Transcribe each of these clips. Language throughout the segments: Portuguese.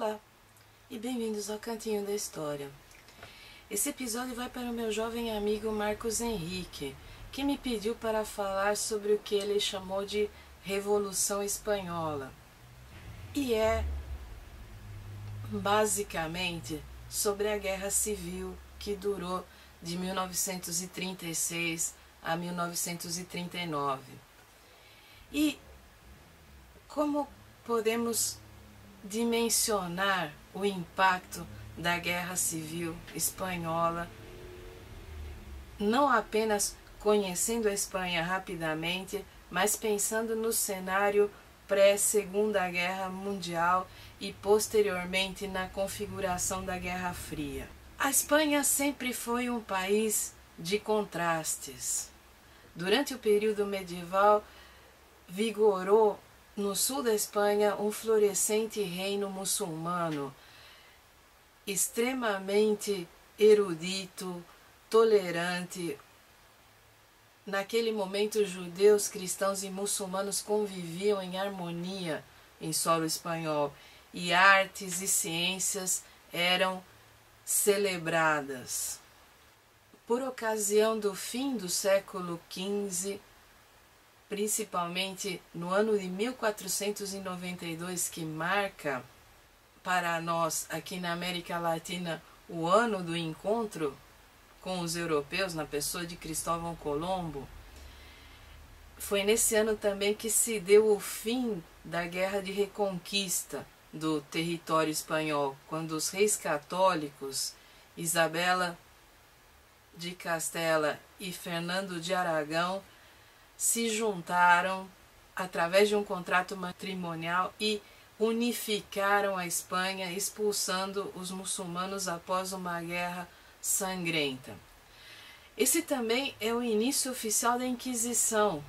Olá e bem-vindos ao Cantinho da História. Esse episódio vai para o meu jovem amigo Marcos Henrique, que me pediu para falar sobre o que ele chamou de Revolução Espanhola. E é basicamente sobre a Guerra Civil que durou de 1936 a 1939. E como podemos dimensionar o impacto da Guerra Civil Espanhola, não apenas conhecendo a Espanha rapidamente, mas pensando no cenário pré-Segunda Guerra Mundial e posteriormente na configuração da Guerra Fria. A Espanha sempre foi um país de contrastes. Durante o período medieval, vigorou no sul da Espanha um florescente reino muçulmano, extremamente erudito, tolerante. Naquele momento, judeus, cristãos e muçulmanos conviviam em harmonia em solo espanhol, e artes e ciências eram celebradas. Por ocasião do fim do século XV, principalmente no ano de 1492, que marca para nós aqui na América Latina o ano do encontro com os europeus na pessoa de Cristóvão Colombo, foi nesse ano também que se deu o fim da Guerra de Reconquista do território espanhol, quando os reis católicos Isabela de Castela e Fernando de Aragão se juntaram através de um contrato matrimonial e unificaram a Espanha, expulsando os muçulmanos após uma guerra sangrenta. Esse também é o início oficial da Inquisição,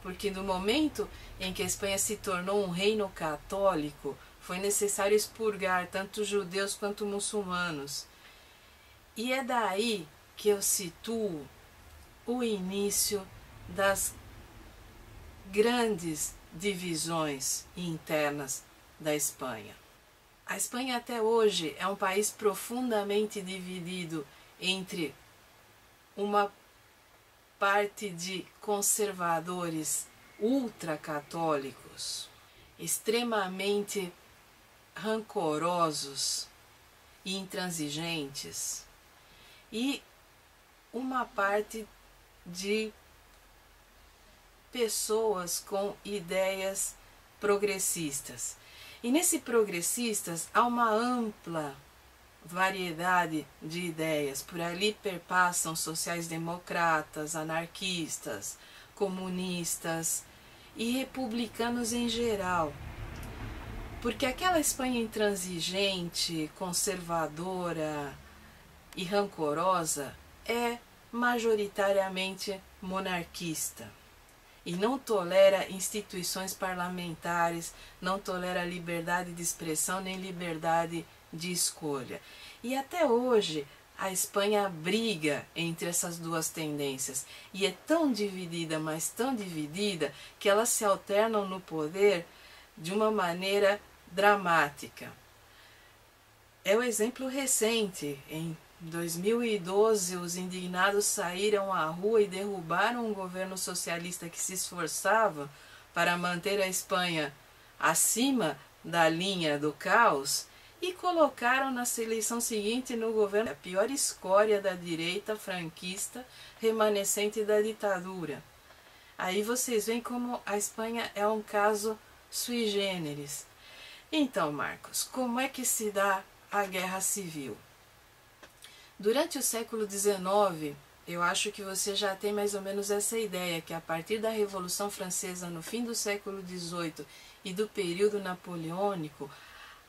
porque no momento em que a Espanha se tornou um reino católico, foi necessário expurgar tanto judeus quanto muçulmanos. E é daí que eu situo o início das grandes divisões internas da Espanha. A Espanha até hoje é um país profundamente dividido entre uma parte de conservadores ultracatólicos, extremamente rancorosos e intransigentes, e uma parte de pessoas com ideias progressistas. E nesse progressistas há uma ampla variedade de ideias. Por ali perpassam sociais-democratas, anarquistas, comunistas e republicanos em geral. Porque aquela Espanha intransigente, conservadora e rancorosa é majoritariamente monarquista e não tolera instituições parlamentares, não tolera liberdade de expressão nem liberdade de escolha. E até hoje a Espanha briga entre essas duas tendências e é tão dividida, mas tão dividida, que elas se alternam no poder de uma maneira dramática. É o exemplo recente. Em 2012, os indignados saíram à rua e derrubaram um governo socialista que se esforçava para manter a Espanha acima da linha do caos e colocaram na eleição seguinte no governo a pior escória da direita franquista remanescente da ditadura. Aí vocês veem como a Espanha é um caso sui generis. Então, Marcos, como é que se dá a Guerra Civil? Durante o século XIX, eu acho que você já tem mais ou menos essa ideia, que a partir da Revolução Francesa no fim do século XVIII e do período napoleônico,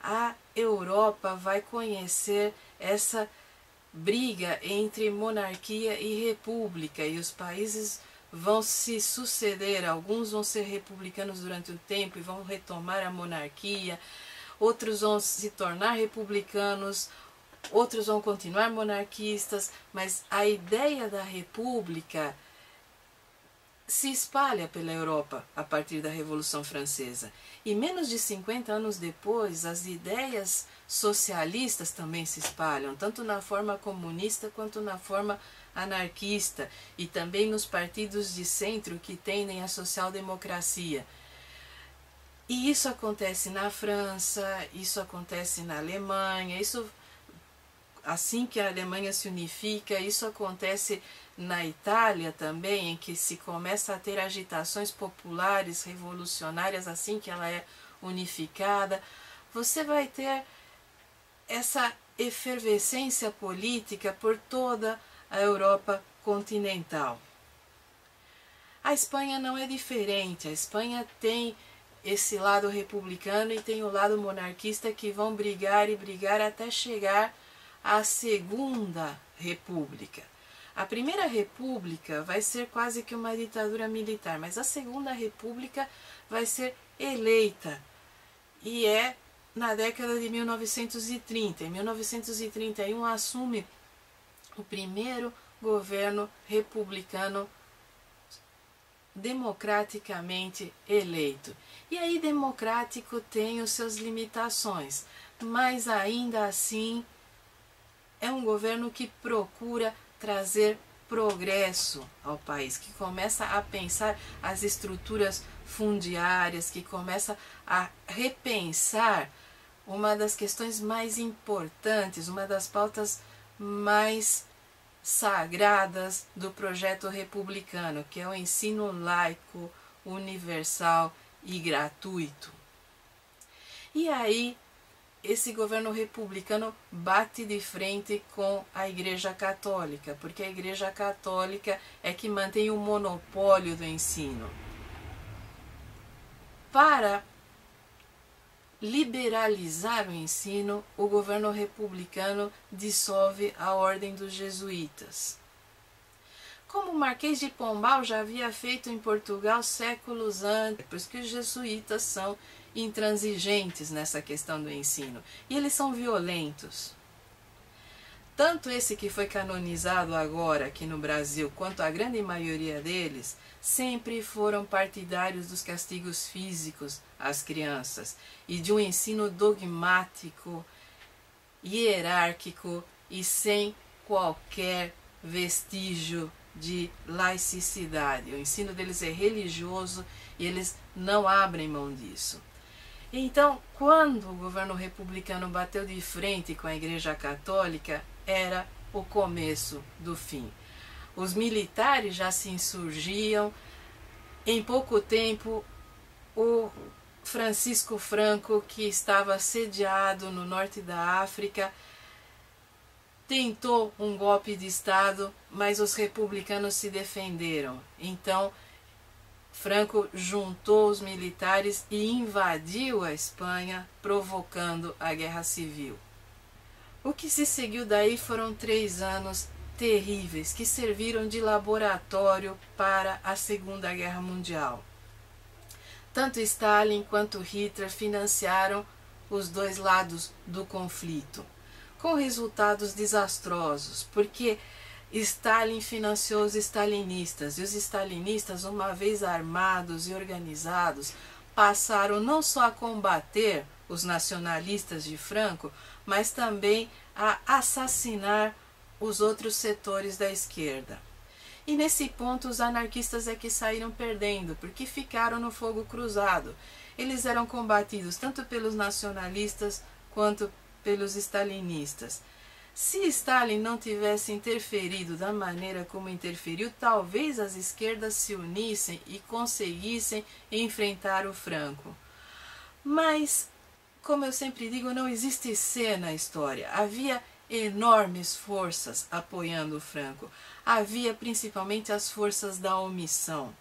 a Europa vai conhecer essa briga entre monarquia e república, e os países vão se suceder. Alguns vão ser republicanos durante um tempo e vão retomar a monarquia, outros vão se tornar republicanos, outros vão continuar monarquistas, mas a ideia da república se espalha pela Europa a partir da Revolução Francesa. E menos de 50 anos depois, as ideias socialistas também se espalham, tanto na forma comunista quanto na forma anarquista, e também nos partidos de centro que tendem à social-democracia. E isso acontece na França, isso acontece na Alemanha, isso assim que a Alemanha se unifica, isso acontece na Itália também, em que se começa a ter agitações populares, revolucionárias, assim que ela é unificada. Você vai ter essa efervescência política por toda a Europa continental. A Espanha não é diferente, a Espanha tem esse lado republicano e tem o lado monarquista que vão brigar e brigar até chegar à Segunda República. A Primeira República vai ser quase que uma ditadura militar, mas a Segunda República vai ser eleita e é na década de 1930. Em 1931 assume o primeiro governo republicano democraticamente eleito. E aí democrático tem os seus limitações, mas ainda assim é um governo que procura trazer progresso ao país, que começa a pensar as estruturas fundiárias, que começa a repensar uma das questões mais importantes, uma das pautas mais sagradas do projeto republicano, que é o ensino laico, universal e gratuito. E aí, esse governo republicano bate de frente com a Igreja Católica, porque a Igreja Católica é que mantém o monopólio do ensino. Para liberalizar o ensino, o governo republicano dissolve a Ordem dos Jesuítas. Como o Marquês de Pombal já havia feito em Portugal séculos antes, porque os jesuítas são intransigentes nessa questão do ensino, e eles são violentos. Tanto esse que foi canonizado agora aqui no Brasil, quanto a grande maioria deles, sempre foram partidários dos castigos físicos às crianças e de um ensino dogmático, hierárquico e sem qualquer vestígio de laicidade. O ensino deles é religioso e eles não abrem mão disso. Então, quando o governo republicano bateu de frente com a Igreja Católica, era o começo do fim. Os militares já se insurgiam. Em pouco tempo, o Francisco Franco, que estava sediado no norte da África, tentou um golpe de Estado, mas os republicanos se defenderam. Então, Franco juntou os militares e invadiu a Espanha, provocando a Guerra Civil. O que se seguiu daí foram 3 anos terríveis, que serviram de laboratório para a Segunda Guerra Mundial. Tanto Stalin quanto Hitler financiaram os dois lados do conflito, com resultados desastrosos, porque Stalin financiou os stalinistas, e os stalinistas, uma vez armados e organizados, passaram não só a combater os nacionalistas de Franco, mas também a assassinar os outros setores da esquerda. E nesse ponto os anarquistas é que saíram perdendo, porque ficaram no fogo cruzado. Eles eram combatidos tanto pelos nacionalistas quanto pelos stalinistas. Se Stalin não tivesse interferido da maneira como interferiu, talvez as esquerdas se unissem e conseguissem enfrentar o Franco. Mas, como eu sempre digo, não existe C na história. Havia enormes forças apoiando o Franco. Havia principalmente as forças da omissão.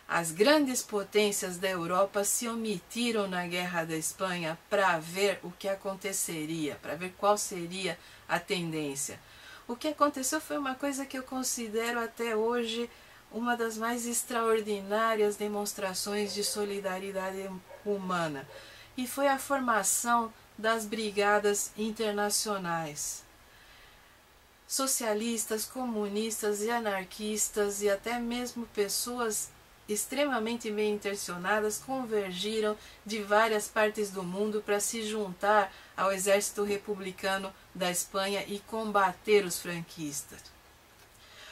As grandes potências da Europa se omitiram na Guerra da Espanha para ver o que aconteceria, para ver qual seria a tendência. O que aconteceu foi uma coisa que eu considero até hoje uma das mais extraordinárias demonstrações de solidariedade humana, e foi a formação das brigadas internacionais. socialistas, comunistas e anarquistas e até mesmo pessoas extremamente bem intencionadas convergiram de várias partes do mundo para se juntar ao exército republicano da Espanha e combater os franquistas.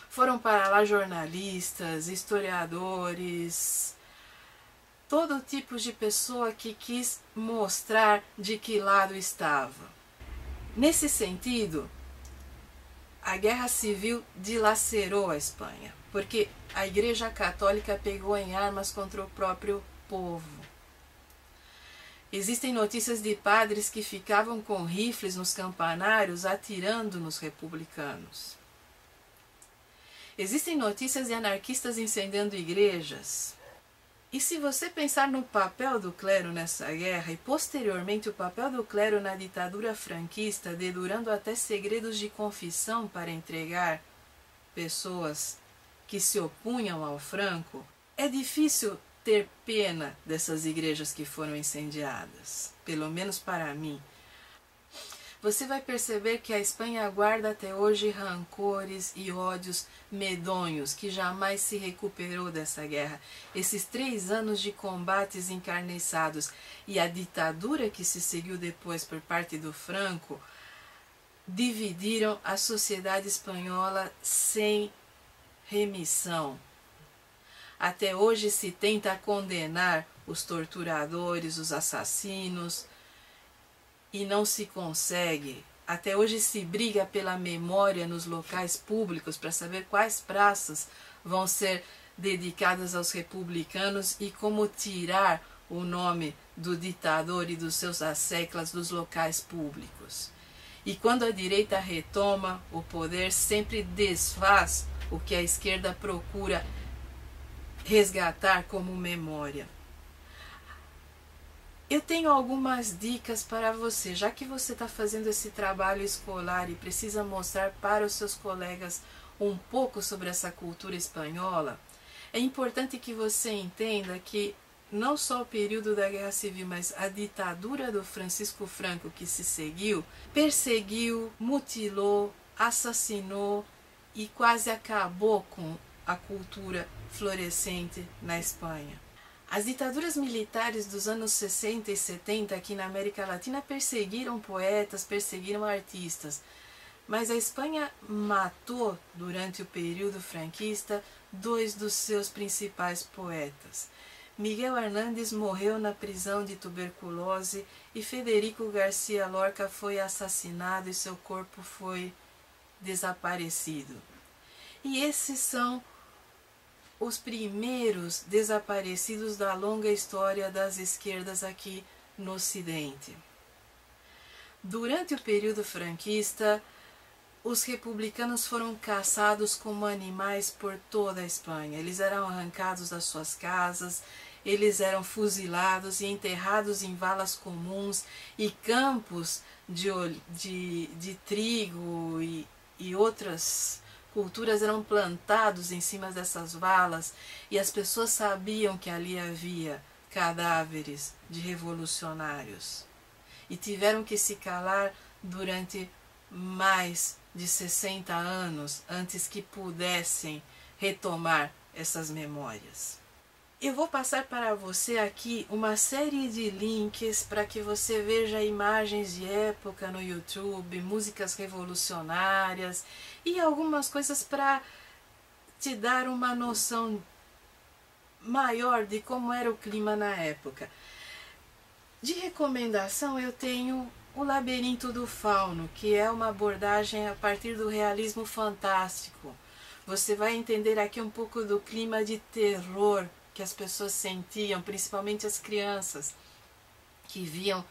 Foram para lá jornalistas, historiadores, todo tipo de pessoa que quis mostrar de que lado estava. Nesse sentido, a Guerra Civil dilacerou a Espanha, porque a Igreja Católica pegou em armas contra o próprio povo. Existem notícias de padres que ficavam com rifles nos campanários atirando nos republicanos. Existem notícias de anarquistas incendiando igrejas. E se você pensar no papel do clero nessa guerra e posteriormente o papel do clero na ditadura franquista, dedurando até segredos de confissão para entregar pessoas que se opunham ao Franco, é difícil ter pena dessas igrejas que foram incendiadas, pelo menos para mim. Você vai perceber que a Espanha guarda até hoje rancores e ódios medonhos, que jamais se recuperou dessa guerra. Esses 3 anos de combates encarniçados e a ditadura que se seguiu depois por parte do Franco dividiram a sociedade espanhola sem remissão. Até hoje se tenta condenar os torturadores, os assassinos, e não se consegue. Até hoje se briga pela memória nos locais públicos para saber quais praças vão ser dedicadas aos republicanos e como tirar o nome do ditador e dos seus asseclas dos locais públicos. E quando a direita retoma o poder, sempre desfaz o que a esquerda procura resgatar como memória. Eu tenho algumas dicas para você, já que você está fazendo esse trabalho escolar e precisa mostrar para os seus colegas um pouco sobre essa cultura espanhola. É importante que você entenda que não só o período da Guerra Civil, mas a ditadura do Francisco Franco que se seguiu, perseguiu, mutilou, assassinou e quase acabou com a cultura florescente na Espanha. As ditaduras militares dos anos 60 e 70 aqui na América Latina perseguiram poetas, perseguiram artistas, mas a Espanha matou, durante o período franquista, 2 dos seus principais poetas. Miguel Hernández morreu na prisão de tuberculose e Federico García Lorca foi assassinado e seu corpo foi desaparecido. E esses são os primeiros desaparecidos da longa história das esquerdas aqui no Ocidente. Durante o período franquista, os republicanos foram caçados como animais por toda a Espanha. Eles eram arrancados das suas casas, eles eram fuzilados e enterrados em valas comuns e campos de trigo e outras culturas eram plantados em cima dessas valas e as pessoas sabiam que ali havia cadáveres de revolucionários e tiveram que se calar durante mais de 60 anos antes que pudessem retomar essas memórias. Eu vou passar para você aqui uma série de links para que você veja imagens de época no YouTube, músicas revolucionárias e algumas coisas para te dar uma noção maior de como era o clima na época. De recomendação eu tenho O Labirinto do Fauno, que é uma abordagem a partir do realismo fantástico. Você vai entender aqui um pouco do clima de terror que as pessoas sentiam, principalmente as crianças, que viam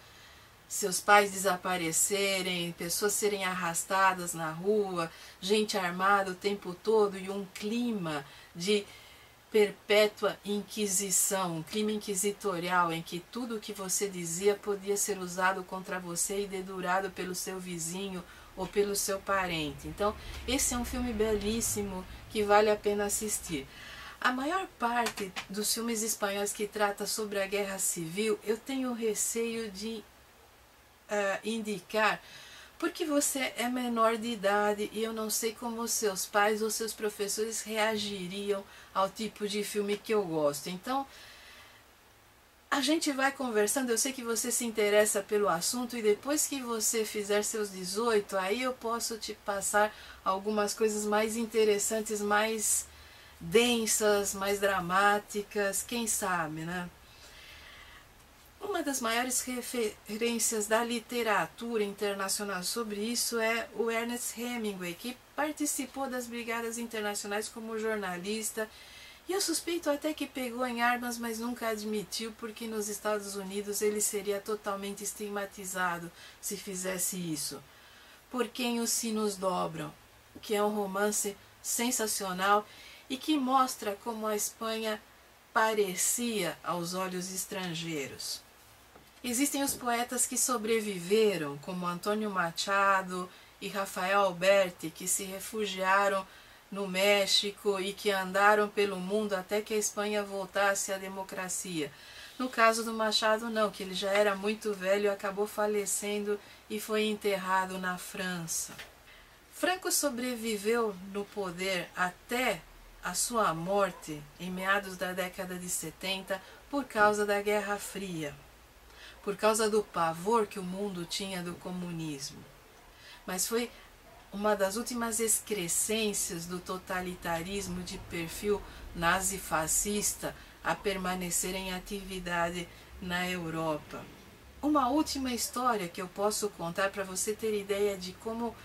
seus pais desaparecerem, pessoas serem arrastadas na rua, gente armada o tempo todo e um clima de perpétua inquisição, um clima inquisitorial em que tudo o que você dizia podia ser usado contra você e dedurado pelo seu vizinho ou pelo seu parente. Então, esse é um filme belíssimo que vale a pena assistir. A maior parte dos filmes espanhóis que trata sobre a Guerra Civil, eu tenho receio de indicar, porque você é menor de idade e eu não sei como seus pais ou seus professores reagiriam ao tipo de filme que eu gosto. Então, a gente vai conversando, eu sei que você se interessa pelo assunto e depois que você fizer seus 18, aí eu posso te passar algumas coisas mais interessantes, mais densas, mais dramáticas, quem sabe, né? Uma das maiores referências da literatura internacional sobre isso é o Ernest Hemingway, que participou das Brigadas Internacionais como jornalista, e eu suspeito até que pegou em armas, mas nunca admitiu, porque nos Estados Unidos ele seria totalmente estigmatizado se fizesse isso. Por Quem os Sinos Dobram, que é um romance sensacional e que mostra como a Espanha parecia aos olhos estrangeiros. Existem os poetas que sobreviveram, como Antônio Machado e Rafael Alberti, que se refugiaram no México e que andaram pelo mundo até que a Espanha voltasse à democracia. No caso do Machado não, que ele já era muito velho e acabou falecendo e foi enterrado na França. Franco sobreviveu no poder até a sua morte em meados da década de 70 por causa da Guerra Fria, por causa do pavor que o mundo tinha do comunismo. Mas foi uma das últimas excrescências do totalitarismo de perfil nazi-fascista a permanecer em atividade na Europa. Uma última história que eu posso contar para você ter ideia de como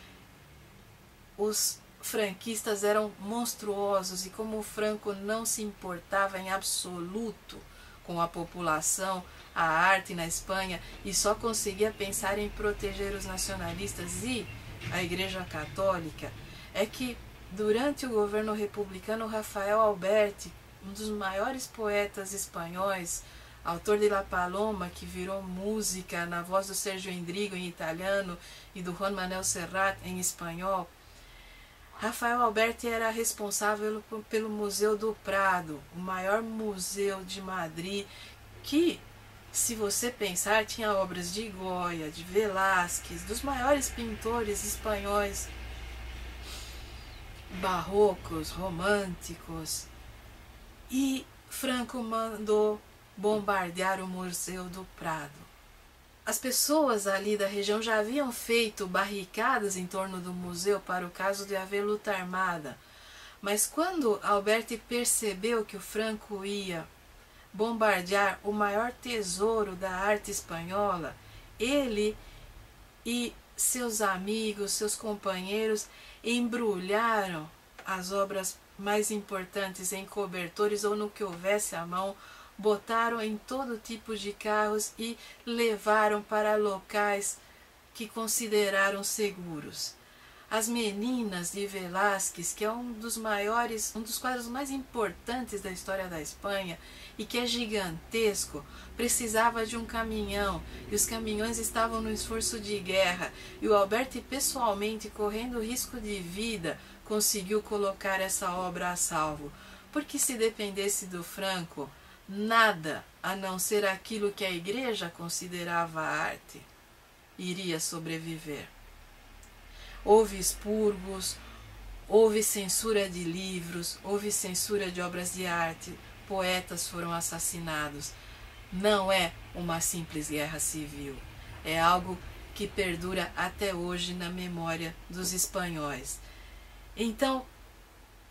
os franquistas eram monstruosos e como o Franco não se importava em absoluto com a população, a arte na Espanha, e só conseguia pensar em proteger os nacionalistas e a Igreja Católica, é que durante o governo republicano, Rafael Alberti, um dos maiores poetas espanhóis, autor de La Paloma, que virou música na voz do Sérgio Endrigo em italiano e do Juan Manuel Serrat em espanhol, Rafael Alberti era responsável pelo Museu do Prado, o maior museu de Madrid, que, se você pensar, tinha obras de Goya, de Velázquez, dos maiores pintores espanhóis, barrocos, românticos. E Franco mandou bombardear o Museu do Prado. As pessoas ali da região já haviam feito barricadas em torno do museu para o caso de haver luta armada, mas quando Alberti percebeu que o Franco ia bombardear o maior tesouro da arte espanhola, ele e seus amigos, seus companheiros, embrulharam as obras mais importantes em cobertores ou no que houvesse à mão, botaram em todo tipo de carros e levaram para locais que consideraram seguros. As Meninas de Velázquez, que é um dos quadros mais importantes da história da Espanha e que é gigantesco, precisava de um caminhão e os caminhões estavam no esforço de guerra e o Alberti pessoalmente, correndo risco de vida, conseguiu colocar essa obra a salvo, porque se dependesse do Franco, nada a não ser aquilo que a Igreja considerava arte iria sobreviver. Houve expurgos, houve censura de livros, houve censura de obras de arte, poetas foram assassinados. Não é uma simples guerra civil, é algo que perdura até hoje na memória dos espanhóis. Então,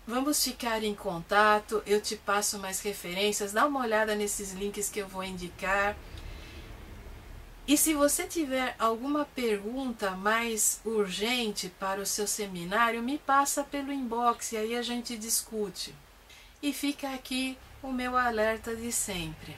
vamos ficar em contato, eu te passo mais referências, dá uma olhada nesses links que eu vou indicar. E se você tiver alguma pergunta mais urgente para o seu seminário, me passa pelo inbox e aí a gente discute. E fica aqui o meu alerta de sempre.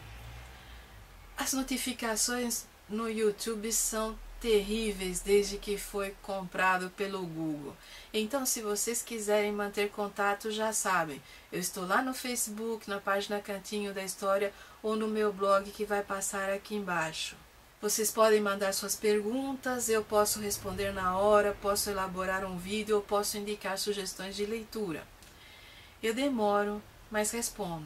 As notificações no YouTube são terríveis desde que foi comprado pelo Google. Então, se vocês quiserem manter contato, já sabem, eu estou lá no Facebook, na página Cantinho da História ou no meu blog que vai passar aqui embaixo. Vocês podem mandar suas perguntas, eu posso responder na hora, posso elaborar um vídeo ou posso indicar sugestões de leitura. Eu demoro, mas respondo.